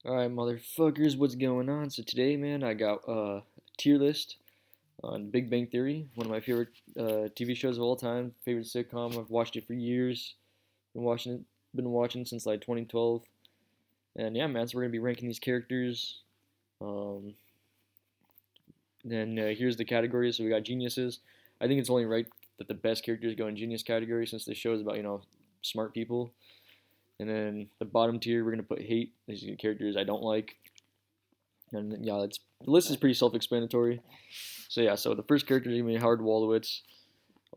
Alright, motherfuckers, what's going on? So today, man, I got a tier list on Big Bang Theory, one of my favorite TV shows of all time, favorite sitcom. I've watched it for years. Been watching since like 2012. And yeah, man, so we're gonna be ranking these characters. Um, then here's the categories. So we got geniuses. I think it's only right that the best characters go in genius category since the show is about smart people. And then the bottom tier, we're gonna put hate. These are characters I don't like. And yeah, the list is pretty self-explanatory. So yeah, so the first character is gonna be Howard Wolowitz.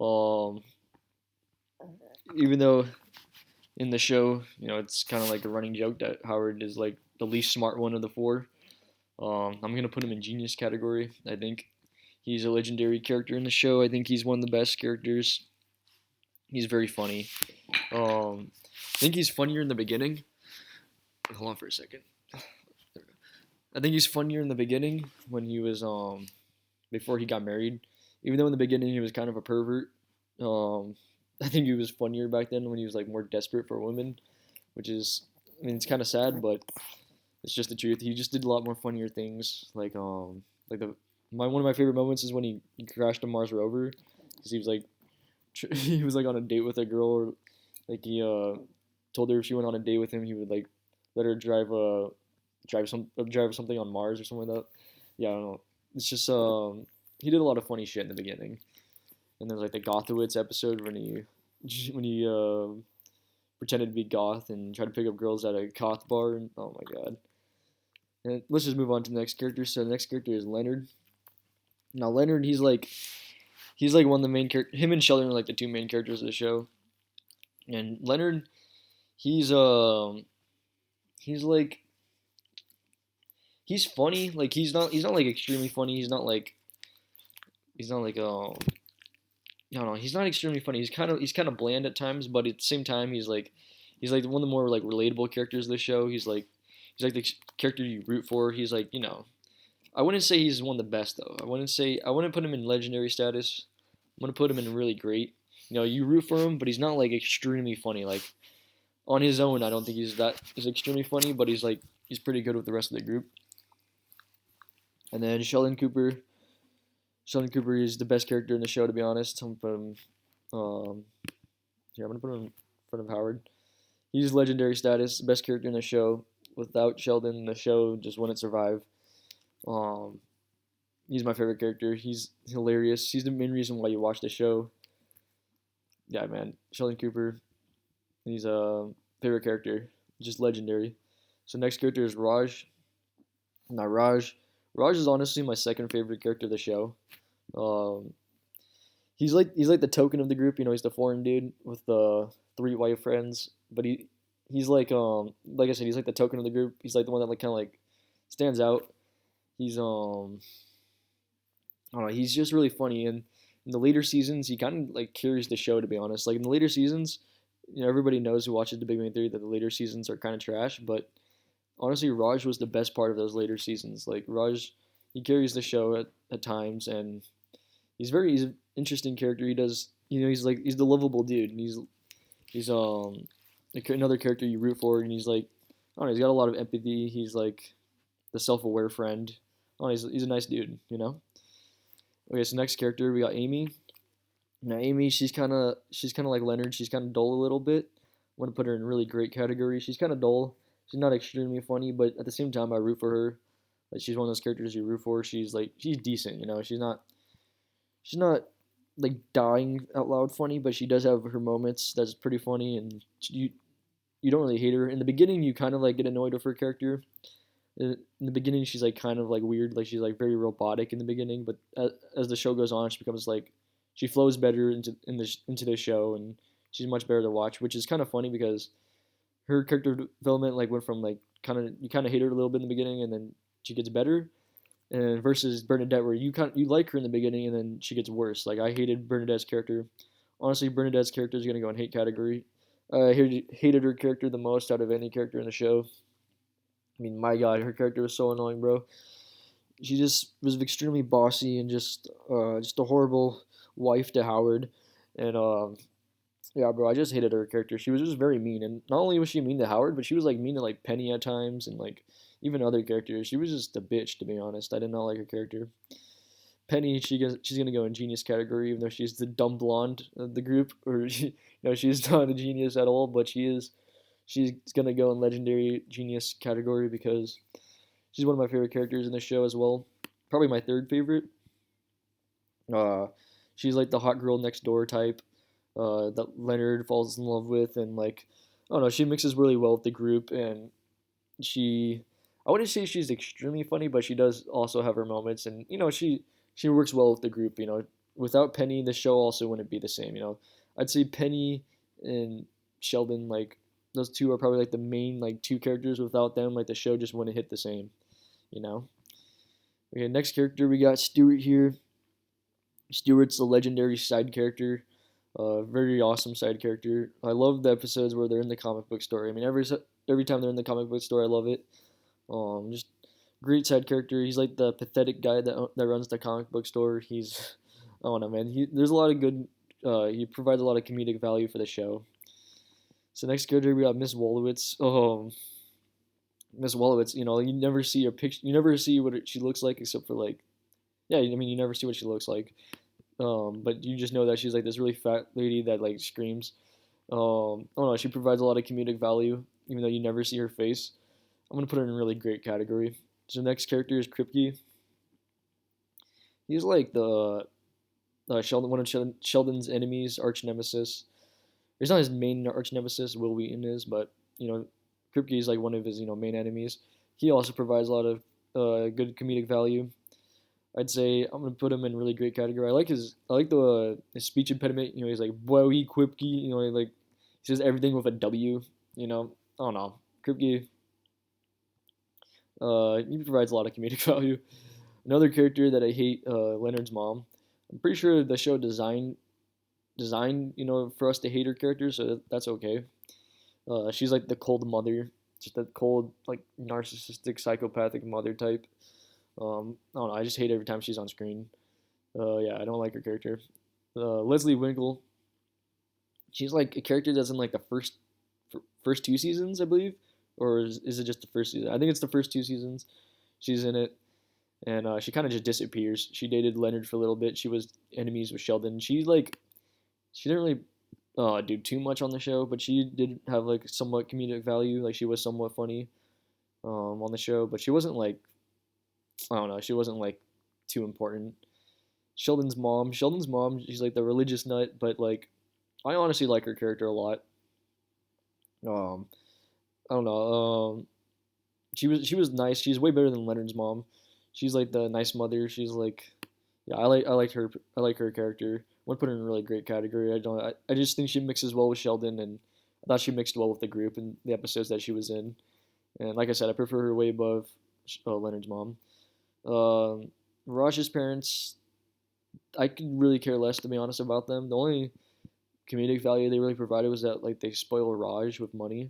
Um, Even though in the show, it's kind of like a running joke that Howard is like the least smart one of the four. I'm gonna put him in genius category. I think he's a legendary character in the show. I think he's one of the best characters. He's very funny. I think he's funnier in the beginning. Hold on for a second. I think he's funnier in the beginning when he was before he got married. Even though in the beginning he was kind of a pervert, um, I think he was funnier back then when he was like more desperate for women, which is, I mean, it's kind of sad, but it's just the truth. He just did a lot more funnier things. Like one of my favorite moments is when he crashed a Mars rover because he was like he was like on a date with a girl, or like he told her if she went on a date with him, he would like let her drive something on Mars or something like that. Yeah, I don't know. It's just he did a lot of funny shit in the beginning. And there's like the Gothowitz episode when he pretended to be goth and tried to pick up girls at a goth bar. And oh my god. And let's just move on to the next character. So the next character is Leonard. Now Leonard, he's like one of the main characters. Him and Sheldon are like the two main characters of the show. And Leonard, he's he's like he's funny. Like he's not like extremely funny. He's not like I don't know. He's not extremely funny. He's kind of bland at times, but at the same time, he's like one of the more like relatable characters of the show. He's like the character you root for. He's like I wouldn't say he's one of the best though. I wouldn't put him in legendary status. I'm gonna put him in really great. You root for him, but he's not like extremely funny. Like on his own, I don't think he's extremely funny, but he's pretty good with the rest of the group. And then Sheldon Cooper. Sheldon Cooper is the best character in the show, to be honest. I'm gonna put him. Yeah, I'm gonna put him in front of Howard. He's legendary status, best character in the show. Without Sheldon, the show just wouldn't survive. Um, he's my favorite character. He's hilarious. He's the main reason why you watch the show. Yeah, man, Sheldon Cooper. He's a favorite character, just legendary. So next character is Raj. Now Raj is honestly my second favorite character of the show. Um, he's like the token of the group. He's the foreign dude with the three white friends, but he's like I said, he's like the token of the group. He's like the one that like kind of like stands out. He's I don't know. He's just really funny, and in the later seasons, he kind of like carries the show. To be honest, like in the later seasons, everybody knows who watches The Big Bang Theory that the later seasons are kind of trash, but honestly, Raj was the best part of those later seasons. Like Raj, he carries the show at times, and he's an interesting character. He does, he's the lovable dude. And he's like another character you root for, and he's like, I don't know, he's got a lot of empathy. He's like the self-aware friend. Oh, he's a nice dude. Okay, so next character we got Amy. Now Amy, she's kind of like Leonard. She's kind of dull a little bit. I want to put her in a really great category. She's kind of dull. She's not extremely funny, but at the same time, I root for her. Like she's one of those characters you root for. She's decent. She's not like dying out loud funny, but she does have her moments that's pretty funny, and you don't really hate her in the beginning. You kind of like get annoyed with her character. In the beginning, she's like kind of like weird, like she's like very robotic in the beginning, but as the show goes on, she becomes like she flows better into the show, and she's much better to watch, which is kind of funny because her character development like went from like kind of hate her a little bit in the beginning, and then she gets better, and versus Bernadette, where you like her in the beginning and then she gets worse. Like I hated Bernadette's character. Honestly, Bernadette's character is gonna go in hate category. I hated her character the most out of any character in the show. I mean, my God, her character was so annoying, bro. She just was extremely bossy and just a horrible wife to Howard, and Yeah, bro, I just hated her character. She was just very mean, and not only was she mean to Howard, but she was like mean to like Penny at times, and like even other characters. She was just a bitch, to be honest. I did not like her character. Penny, she's gonna go in genius category, even though she's the dumb blonde of the group, or she's not a genius at all, but she's gonna go in legendary genius category because she's one of my favorite characters in the show as well. Probably my third favorite. Uh, she's like the hot girl next door type that Leonard falls in love with, and like I don't know, she mixes really well with the group, and she I wouldn't say she's extremely funny, but she does also have her moments, and she works well with the group. Without Penny, the show also wouldn't be the same. I'd say Penny and Sheldon, like those two are probably like the main like two characters. Without them, like the show just wouldn't hit the same. You know. Okay, next character we got Stuart here. Stuart's a legendary side character, very awesome side character. I love the episodes where they're in the comic book story. I mean, every time they're in the comic book story, I love it. Just great side character. He's like the pathetic guy that runs the comic book store. I don't know, man. There's a lot of good. He provides a lot of comedic value for the show. So next character we got Miss Wolowitz. Miss Wolowitz. You never see her picture. You never see what she looks like except for like, yeah. I mean, you never see what she looks like. But you just know that she's like this really fat lady that like screams. I don't know. She provides a lot of comedic value, even though you never see her face. I'm gonna put her in a really great category. So the next character is Kripke. He's like the one of Sheldon's enemies, arch nemesis. He's not his main arch nemesis. Will Wheaton is, but Kripke is like one of his main enemies. He also provides a lot of good comedic value. I'd say I'm gonna put him in a really great category. I like his speech impediment. He's like Bowie Quipke. He says everything with a W. I don't know. Kripke. He provides a lot of comedic value. Another character that I hate, Leonard's mom. I'm pretty sure the show designed for us to hate her character, so that's okay. She's like the cold mother, just a cold like narcissistic psychopathic mother type. I don't know. I just hate every time she's on screen. Yeah, I don't like her character. Leslie Winkle. She's like a character that's in like the first two seasons, I believe, or is it just the first season? I think it's the first two seasons. She's in it, and she kind of just disappears. She dated Leonard for a little bit. She was enemies with Sheldon. She didn't really do too much on the show, but she did have like somewhat comedic value. Like she was somewhat funny on the show, but she wasn't like I don't know. She wasn't like too important. Sheldon's mom. Sheldon's mom. She's like the religious nut, but like I honestly like her character a lot. Um, I don't know. She was nice. She's way better than Leonard's mom. She's like the nice mother. She's like, yeah, I like her character. I would put her in a really great category. I just think she mixes well with Sheldon, and I thought she mixed well with the group in the episodes that she was in. And like I said, I prefer her way above Leonard's mom. Um, Raj's parents, I could really care less to be honest about them. The only comedic value they really provided was that like they spoil Raj with money,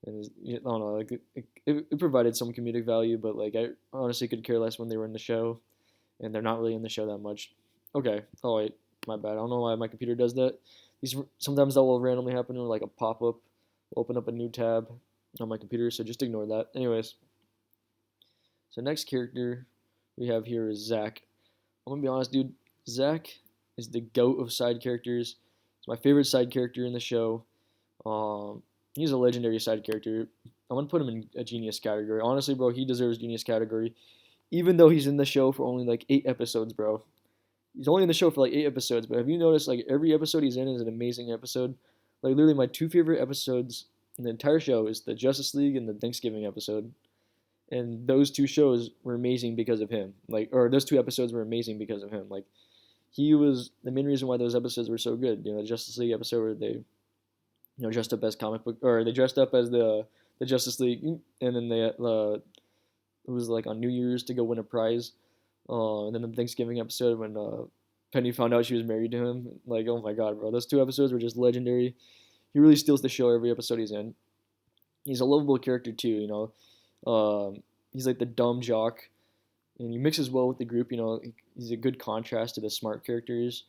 and I don't know, like it provided some comedic value, but like I honestly could care less when they were in the show, and they're not really in the show that much. Okay, oh wait, my bad. I don't know why my computer does that. These sometimes that will randomly happen, or like a pop up, open up a new tab on my computer, so just ignore that. Anyways, so next character we have here is Zach. I'm gonna be honest, dude. Zach is the goat of side characters. He's my favorite side character in the show. He's a legendary side character. I'm gonna put him in a genius category. Honestly, bro, he deserves genius category. Even though he's in the show for only like 8 episodes, bro. He's only in the show for like 8 episodes, but have you noticed like every episode he's in is an amazing episode? Like literally my two favorite episodes in the entire show is the Justice League and the Thanksgiving episode. And those two shows were amazing because of him. Or those two episodes were amazing because of him. Like he was the main reason why those episodes were so good. The Justice League episode where they dressed up as comic book, or they dressed up as the Justice League, and then it was like on New Year's to go win a prize. And then the Thanksgiving episode when Penny found out she was married to him. Like, oh my god, bro, those two episodes were just legendary. He really steals the show every episode he's in. He's a lovable character too. He's like the dumb jock, and he mixes well with the group. He's a good contrast to the smart characters,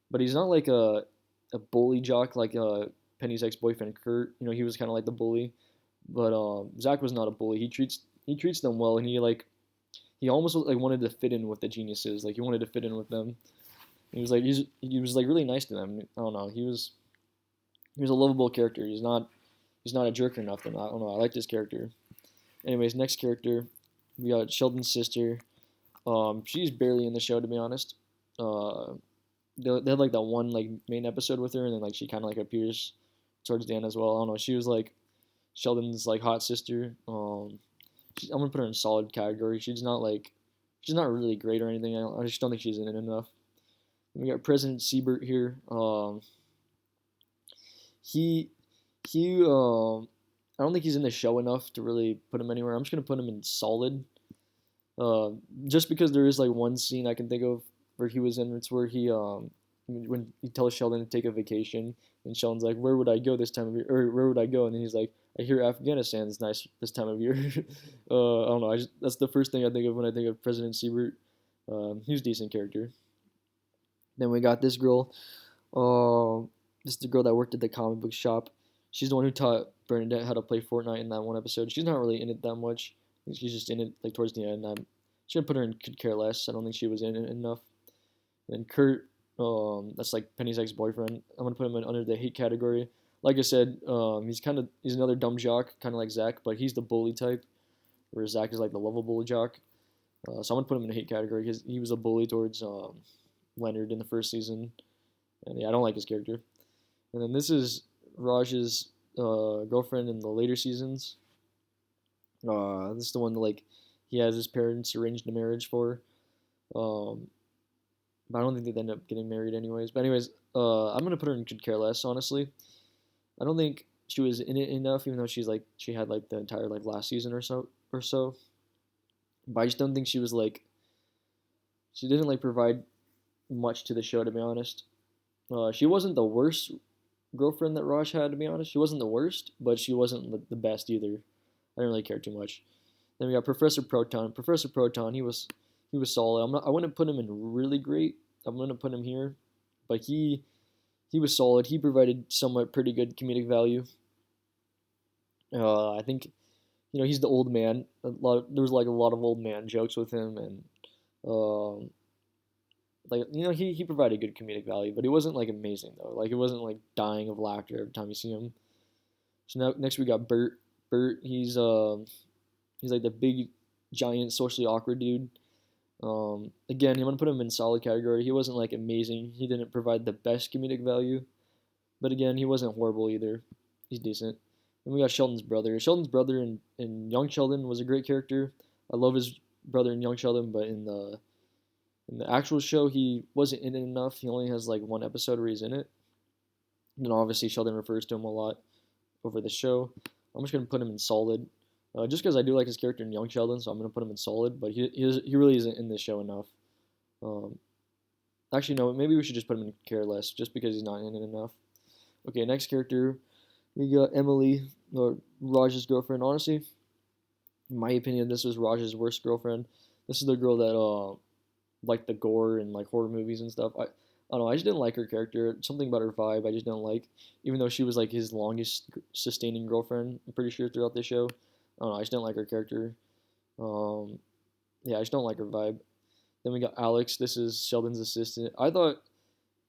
but he's not like a a bully jock like Penny's ex-boyfriend Kurt. He was kind of like the bully, but Zach was not a bully. He treats them well, and he almost like wanted to fit in with the geniuses. Like he wanted to fit in with them. He was like really nice to them. I don't know. He was a lovable character. He's not a jerk or nothing. I don't know. I liked his character. Anyways, next character, we got Sheldon's sister. She's barely in the show, to be honest. Uh, they had like that one like main episode with her, and then like she kind of like appears towards the end as well. I don't know. She was like Sheldon's like hot sister. I'm gonna put her in solid category. She's not really great or anything. I just don't think she's in it enough. We got President Siebert here. He he I don't think he's in the show enough to really put him anywhere. I'm just gonna put him in solid. Uh, just because there is like one scene I can think of where he was in. It's where when he tells Sheldon to take a vacation, and Sheldon's like, "Where would I go this time of year?" Or where would I go? And then he's like, "I hear Afghanistan's nice this time of year." I don't know. That's the first thing I think of when I think of President Siebert. He's a decent character. Then we got this girl. This is the girl that worked at the comic book shop. She's the one who taught Bernadette how to play Fortnite in that one episode. She's not really in it that much. I think she's just in it like towards the end. I'm should put her in Could Care Less. I don't think she was in it enough. And then Kurt, that's like Penny's ex-boyfriend. I'm gonna put him in under the hate category. Like I said, he's another dumb jock, kind of like Zach, but he's the bully type, whereas Zach is like the lovable jock. So I'm gonna put him in the hate category because he was a bully towards Leonard in the first season, and yeah, I don't like his character. And then this is Raj's girlfriend in the later seasons. This is the one that like he has his parents arranged a marriage for. Um, but I don't think they end up getting married anyways. But anyways, I'm gonna put her in Could Care Less. Honestly, I don't think she was in it enough, even though she had like the entire like last season or so. But I just don't think she didn't like provide much to the show, to be honest. She wasn't the worst girlfriend that Raj had, to be honest. She wasn't the worst, but she wasn't the best either. I didn't really care too much. Then we got Professor Proton. Professor Proton, he was solid. I wouldn't put him in really great. I'm gonna put him here, but he was solid. He provided somewhat pretty good comedic value. I think he's the old man. There was like a lot of old man jokes with him, and um, like he provided good comedic value, but he wasn't like amazing though. Like it wasn't like dying of laughter every time you see him. So now next we got Bert. Bert, he's like the big giant socially awkward dude. Again, I'm gonna put him in solid category. He wasn't like amazing. He didn't provide the best comedic value, but again, he wasn't horrible either. He's decent. And we got Sheldon's brother. Sheldon's brother in Young Sheldon was a great character. I love his brother in Young Sheldon, but in the actual show, he wasn't in it enough. He only has like one episode where he's in it. And then obviously Sheldon refers to him a lot over the show. I'm just gonna put him in solid, just because I do like his character in Young Sheldon, so I'm gonna put him in solid. But he really isn't in this show enough. Um, Actually, no. Maybe we should just put him in Care Less, just because he's not in it enough. Okay, next character, we got Emily, or Raj's girlfriend. Honestly, in my opinion, this was Raj's worst girlfriend. This is the girl that liked the gore and like horror movies and stuff. I don't know. I just didn't like her character. Something about her vibe I just didn't like. Even though she was like his longest sustaining girlfriend, I'm pretty sure throughout the show. I don't know. I just didn't like her character. Um, yeah, I just don't like her vibe. Then we got Alex. This is Sheldon's assistant. I thought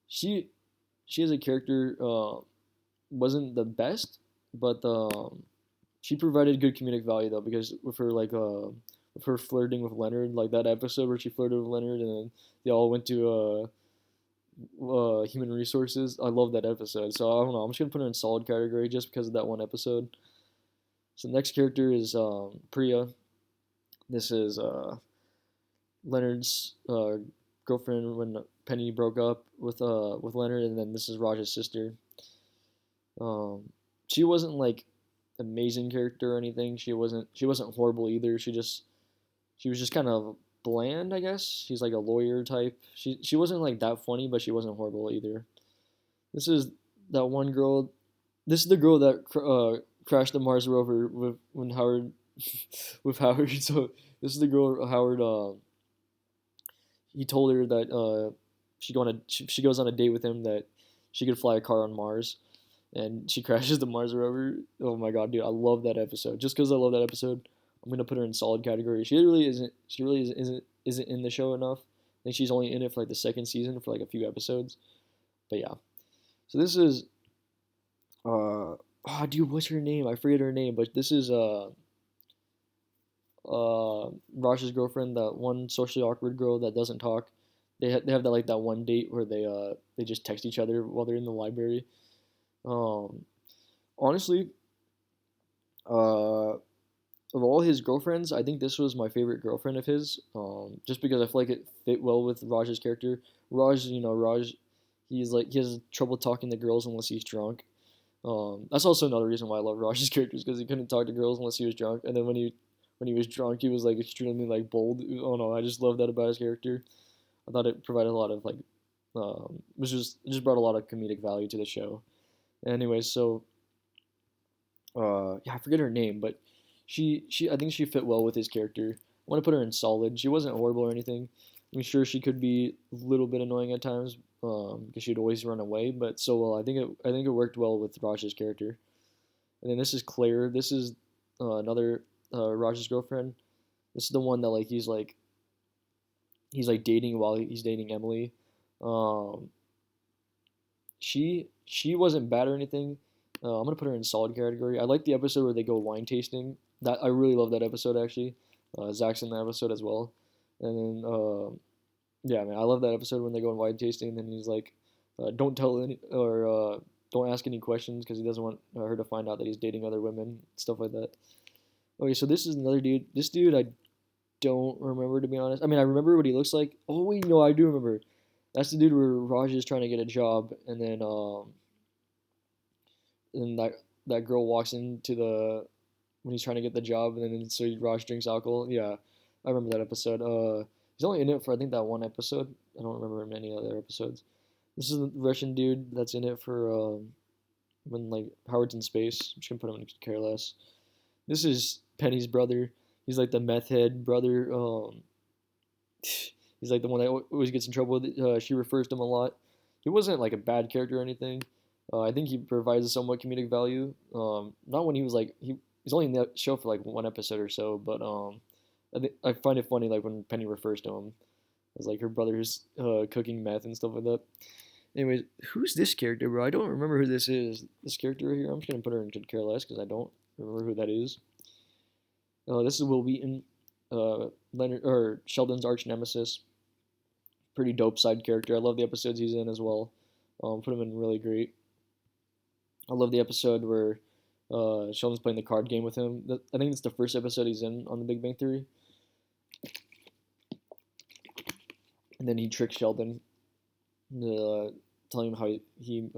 she she as a character wasn't the best, but she provided good comedic value though because with her flirting with Leonard, like that episode where she flirted with Leonard and then they all went to human resources. I love that episode. So I don't know. I'm just gonna put her in solid category just because of that one episode. So the next character is Priya. This is Leonard's girlfriend when Penny broke up with Leonard, and then this is Raj's sister. Um, she wasn't like amazing character or anything. She wasn't horrible either. She was just kind of bland, I guess. She's like a lawyer type. She wasn't like that funny, but she wasn't horrible either. This is that one girl. This is the girl that crashed the Mars rover with when Howard with Howard. So this is the girl Howard. He told her that she goes on a date with him that she could fly a car on Mars, and she crashes the Mars rover. Oh my god, dude, I love that episode. Just because I love that episode, I'm gonna put her in solid category. She really isn't. She really isn't in the show enough. I think she's only in it for like the second season for like a few episodes. But yeah, so this is oh dude, what's her name? I forget her name, but this is Raj's girlfriend, that one socially awkward girl that doesn't talk. They have that like that one date where they just text each other while they're in the library. Um, Honestly, of all his girlfriends, I think this was my favorite girlfriend of his. Just because I feel like it fit well with Raj's character. Raj, he has trouble talking to girls unless he's drunk. That's also another reason why I love Raj's characters because he couldn't talk to girls unless he was drunk. And then when he was drunk, he was like extremely like bold. Oh no, I just love that about his character. I thought it provided a lot of like, it just brought a lot of comedic value to the show. Anyways, so yeah, I forget her name, but she I think she fit well with his character. I want to put her in solid. She wasn't horrible or anything. I mean, sure she could be a little bit annoying at times, because she'd always run away, but so well. I think it worked well with Raj's character. And then this is Claire. This is another Raj's girlfriend. This is the one that like he's like dating while he's dating Emily. Um, she wasn't bad or anything. I'm gonna put her in solid category. I like the episode where they go wine tasting. That I really love that episode actually. Zach's in that episode as well. And then yeah, man, I love that episode when they go wine tasting. And then he's like, don't tell any or don't ask any questions because he doesn't want her to find out that he's dating other women, stuff like that. Okay, so this is another dude. This dude I don't remember to be honest. I mean, I remember what he looks like. Oh wait, no, I do remember. That's the dude where Raj is trying to get a job, and that girl walks into the when he's trying to get the job, and then so Raj drinks alcohol. Yeah, I remember that episode. He's only in it for I think that one episode. I don't remember many other episodes. This is the Russian dude that's in it for when like Howard's in space. I'm just gonna put him in Care Less. This is Penny's brother. He's like the meth head brother. He's like the one that always gets in trouble. She refers to him a lot. He wasn't like a bad character or anything. I think he provides a somewhat comedic value. Not when he was like he's only in the show for like one episode or so, but I find it funny like when Penny refers to him as like her brother's cooking meth and stuff like that. Anyways, who's this character, bro? I don't remember who this is. This character right here. I'm just gonna put her in Good Care Less because I don't remember who that is. This is Will Wheaton, Leonard or Sheldon's arch nemesis. Pretty dope side character. I love the episodes he's in as well. Put him in really great. I love the episode where Sheldon's playing the card game with him. I think it's the first episode he's in on The Big Bang Theory. And then he tricks Sheldon, telling him how he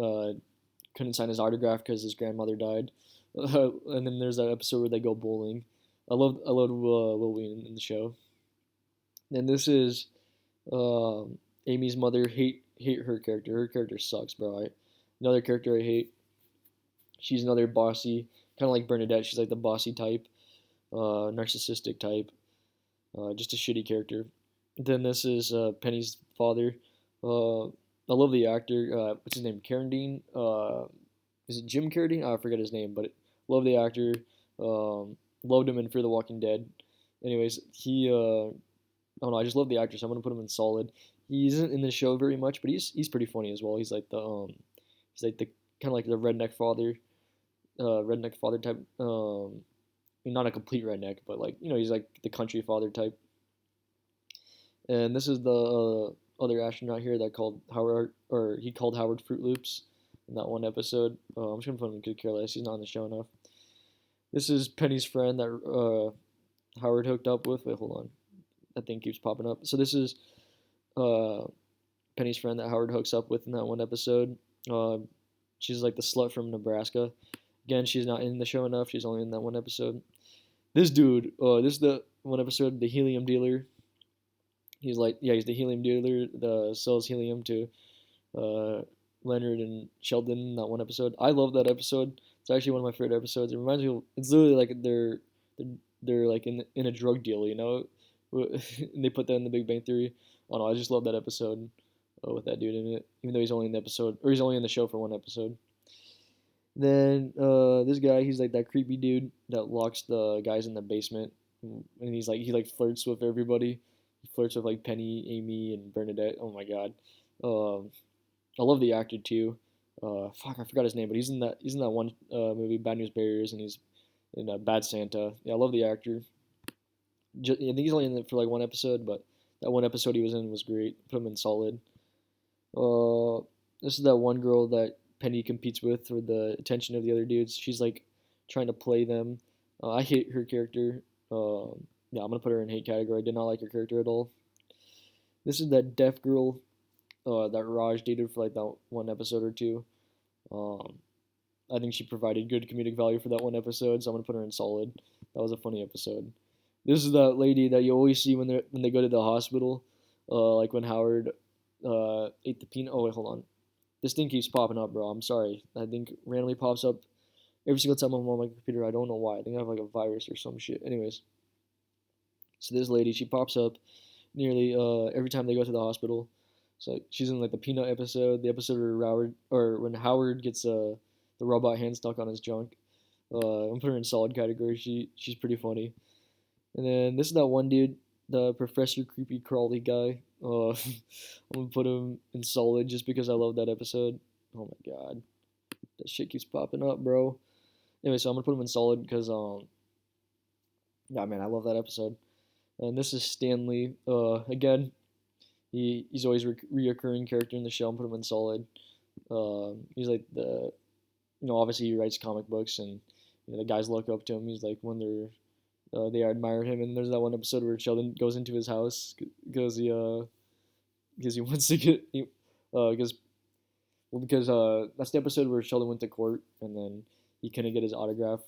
couldn't sign his autograph because his grandmother died. And then there's that episode where they go bowling. I love Will Wheaton in the show. And this is Amy's mother. Hate her character. Her character sucks, bro. Another character I hate. She's another bossy, kind of like Bernadette. She's like the bossy type, narcissistic type, just a shitty character. Then this is Penny's father. I love the actor. What's his name? Carradine. Is it Jim Carradine? I forget his name, but love the actor. Loved him in Fear the Walking Dead. Anyways, I don't know. I just love the actor, so I'm gonna put him in solid. He isn't in the show very much, but he's pretty funny as well. He's like the kind of like the redneck father type. I mean, not a complete redneck, but like he's like the country father type. And this is the other astronaut here that called Howard, or he called Howard Fruit Loops in that one episode. I'm just gonna put him in Good Care Less. He's not on the show enough. This is Penny's friend that Howard hooked up with. Wait, hold on. That thing keeps popping up. So this is uh, Penny's friend that Howard hooks up with in that one episode. Uh, she's like the slut from Nebraska. Again, she's not in the show enough. She's only in that one episode. This dude, this is the one episode, the helium dealer. He's the helium dealer that sells helium to uh, Leonard and Sheldon in that one episode. I love that episode. It's actually one of my favorite episodes. It reminds me of, it's literally like they're like in a drug deal, and they put that in The Big Bang Theory. Oh no, I just love that episode. with that dude in it, even though he's only in the episode, or he's only in the show for one episode. Then this guy, he's like that creepy dude that locks the guys in the basement, and he's like he like flirts with everybody. He flirts with like Penny, Amy, and Bernadette. Oh my god, um, I love the actor too. Fuck, I forgot his name, but he's in that one movie, Bad News Bears, and he's in Bad Santa. Yeah, I love the actor. I think he's only in it for like one episode, but that one episode he was in was great. Put him in solid. Uh, this is that one girl that Penny competes with for the attention of the other dudes. She's like trying to play them. I hate her character. Yeah, I'm gonna put her in hate category. I did not like her character at all. This is that deaf girl that Raj dated for like that one episode or two. Um, I think she provided good comedic value for that one episode, so I'm gonna put her in solid. That was a funny episode. This is that lady that you always see when they go to the hospital, like when Howard ate the peanut. Oh wait, hold on. This thing keeps popping up, bro. I'm sorry. I think randomly pops up every single time I'm on my computer. I don't know why. I think I have like a virus or some shit. Anyways, so this lady, she pops up nearly every time they go to the hospital. So she's in like the peanut episode, the episode where Howard or when Howard gets the robot hand stuck on his junk. I'm putting her in solid category. She's pretty funny. And then this is that one dude, the Professor Creepy Crawly guy. I'm gonna put him in solid just because I love that episode. Oh my god, that shit keeps popping up, bro. Anyway, so I'm gonna put him in solid because yeah, man, I love that episode. And this is Stanley. Again, he's always reoccurring character in the show. I'm put him in solid. He's like obviously he writes comic books and the guys look up to him. He's like when they admire him. And there's that one episode where Sheldon goes into his house because he wants to get because that's the episode where Sheldon went to court and then he couldn't get his autograph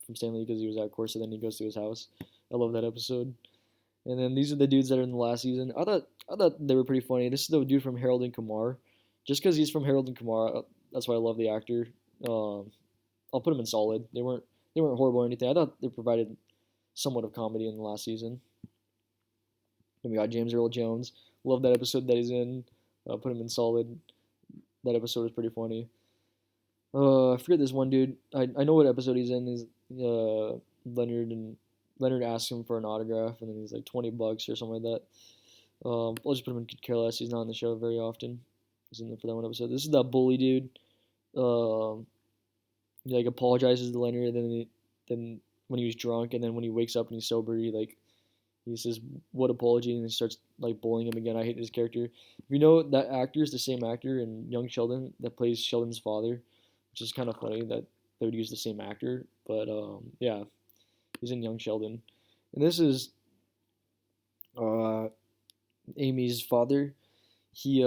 from Stanley because he was at court. So then he goes to his house. I love that episode. And then these are the dudes that are in the last season. I thought they were pretty funny. This is the dude from Harold and Kumar. Just because he's from Harold and Kumar, that's why I love the actor. Um, I'll put him in solid. They weren't horrible or anything. I thought they provided somewhat of comedy in the last season. Then we got James Earl Jones. Love that episode that he's in. Put him in solid. That episode is pretty funny. I forget this one dude. I know what episode he's in. Is Leonard and Leonard asks him for an autograph, and then he's like $20 or something like that. I'll just put him in Could Care Less. He's not on the show very often. He's in there for that one episode. This is that bully dude. Um, he like apologizes to Leonard, and then when he was drunk, and then when he wakes up and he's sober, he says what apology, and he starts like bullying him again. I hate this character. If you know that actor is the same actor in Young Sheldon that plays Sheldon's father, which is kind of funny that they would use the same actor. But yeah, he's in Young Sheldon, and this is uh, Amy's father. He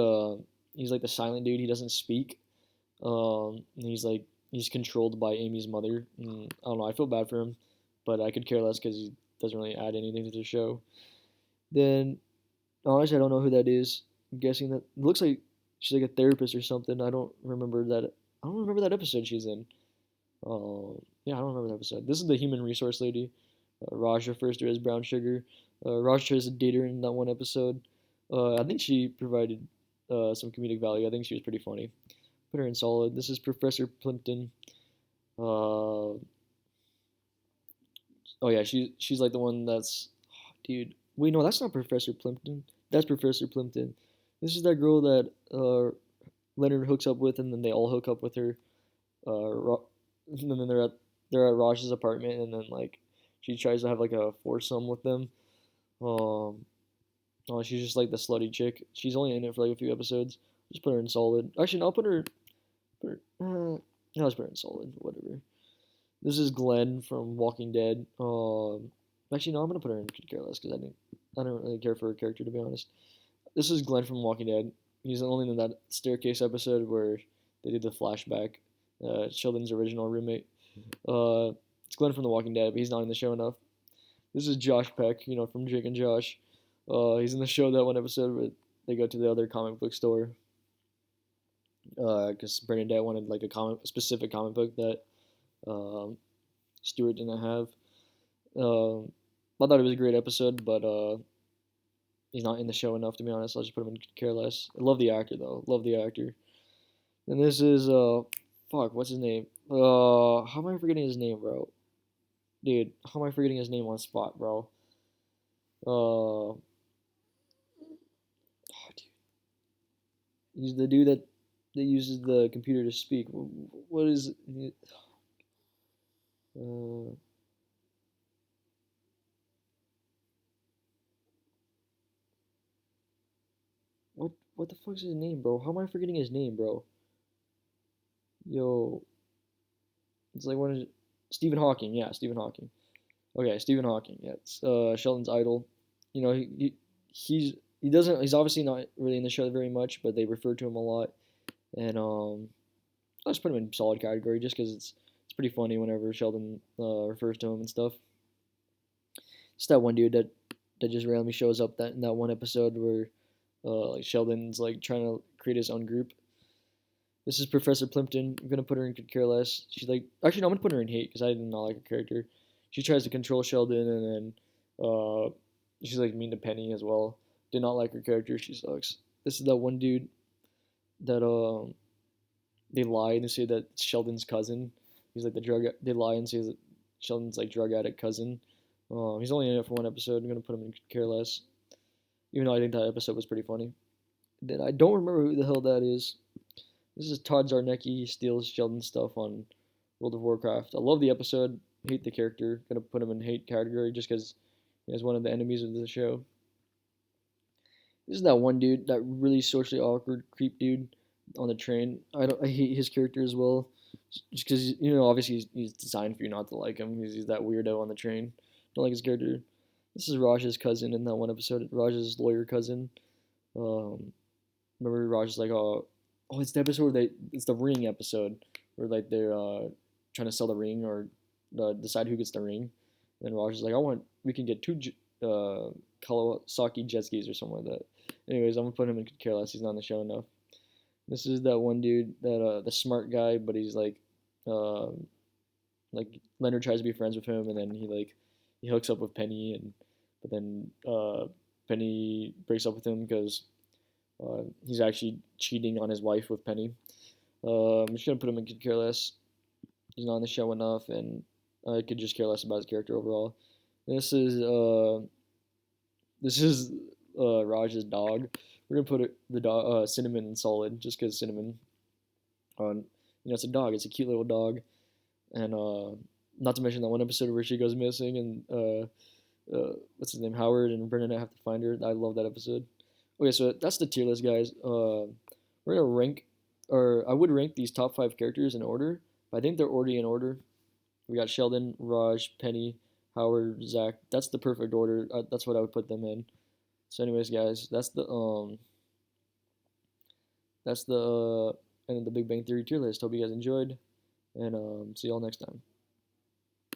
he's like the silent dude. He doesn't speak. And he's controlled by Amy's mother. And I don't know. I feel bad for him, but I could care less because he doesn't really add anything to the show. Then honestly, I don't know who that is. I'm guessing that it looks like she's like a therapist or something. I don't remember that. I don't remember that episode she's in. Yeah, I don't remember that episode. This is the human resource lady. Raj refers to her as brown sugar. Raj tries to date her in that one episode. I think she provided some comedic value. I think she was pretty funny. Put her in solid. This is Professor Plimpton. Oh yeah, she's like the one that's, dude. Wait, no, that's not Professor Plimpton. That's Professor Plimpton. This is that girl that Leonard hooks up with, and then they all hook up with her. And then they're at Raj's apartment, and then like she tries to have like a foursome with them. Um, oh, she's just like the slutty chick. She's only in it for like a few episodes. Just put her in solid. Actually, no, I'll put her. No, let's put her in solid. Whatever. This is Glenn from Walking Dead. Actually, no, I'm gonna put her in Could Care Less because I don't really care for her character to be honest. This is Glenn from Walking Dead. He's only in that staircase episode where they did the flashback. Sheldon's original roommate. It's Glenn from The Walking Dead, but he's not in the show enough. This is Josh Peck, from Jake and Josh. He's in the show that one episode where they go to the other comic book store because Bernadette wanted like a specific comic book that Stuart didn't have. I thought it was a great episode, but he's not in the show enough to be honest. I'll just put him in Care Less. I love the actor though. Love the actor. And this is fuck, what's his name? How am I forgetting his name, bro? Dude, how am I forgetting his name on spot, bro? Oh, dude. He's the dude that uses the computer to speak. What is? Uh, what the fuck's his name, bro? How am I forgetting his name, bro? Yo, it's like one of Stephen Hawking. Yeah, Stephen Hawking. Okay, Stephen Hawking. Yeah, it's Sheldon's idol. You know, he doesn't. He's obviously not really in the show very much, but they refer to him a lot. And I just put him in solid category just because it's pretty funny whenever Sheldon refers to him and stuff. It's that one dude that just randomly shows up that in that one episode where like Sheldon's like trying to create his own group. This is Professor Plimpton. I'm gonna put her in Could Care Less. She's like, actually, no, I'm gonna put her in Hate because I did not like her character. She tries to control Sheldon, and then she's like mean to Penny as well. Did not like her character. She sucks. This is that one dude that they lie and they say that it's Sheldon's cousin. He's like the drug. They lie and say that Sheldon's like drug addict cousin. He's only in it for one episode. I'm gonna put him in Could Care Less, even though I think that episode was pretty funny. Then I don't remember who the hell that is. This is Todd Zarnecki. He steals Sheldon's stuff on World of Warcraft. I love the episode. Hate the character. Gonna put him in hate category just because he's one of the enemies of the show. This is that one dude, that really socially awkward creep dude on the train. I hate his character as well, just because obviously he's designed for you not to like him. He's that weirdo on the train. Don't like his character. This is Raj's cousin in that one episode. Raj's lawyer cousin. Um, Remember Raj is like, it's the episode where it's the ring episode where like they're trying to sell the ring or decide who gets the ring. And Raj is like, we can get two Kawasaki jet skis or something like that. Anyways, I'm gonna put him in Care Less. He's not on the show enough. This is that one dude that the smart guy, but he's uh, like Leonard tries to be friends with him, and then he hooks up with Penny, and but then Penny breaks up with him because he's actually cheating on his wife with Penny. I'm just gonna put him in Could Care Less. He's not on the show enough, and I could just care less about his character overall. This is Raj's dog. We're gonna put the dog Cinnamon in solid just because Cinnamon on it's a dog. It's a cute little dog, and not to mention that one episode where she goes missing and what's his name, Howard and Brendan have to find her. I love that episode. Okay, so that's the tier list, guys. We're gonna rank, or I would rank these top 5 characters in order, but I think they're already in order. We got Sheldon, Raj, Penny, Howard, Zach. That's the perfect order. That's what I would put them in. So, anyways, guys, that's the end of the Big Bang Theory tier list. Hope you guys enjoyed, and see y'all next time.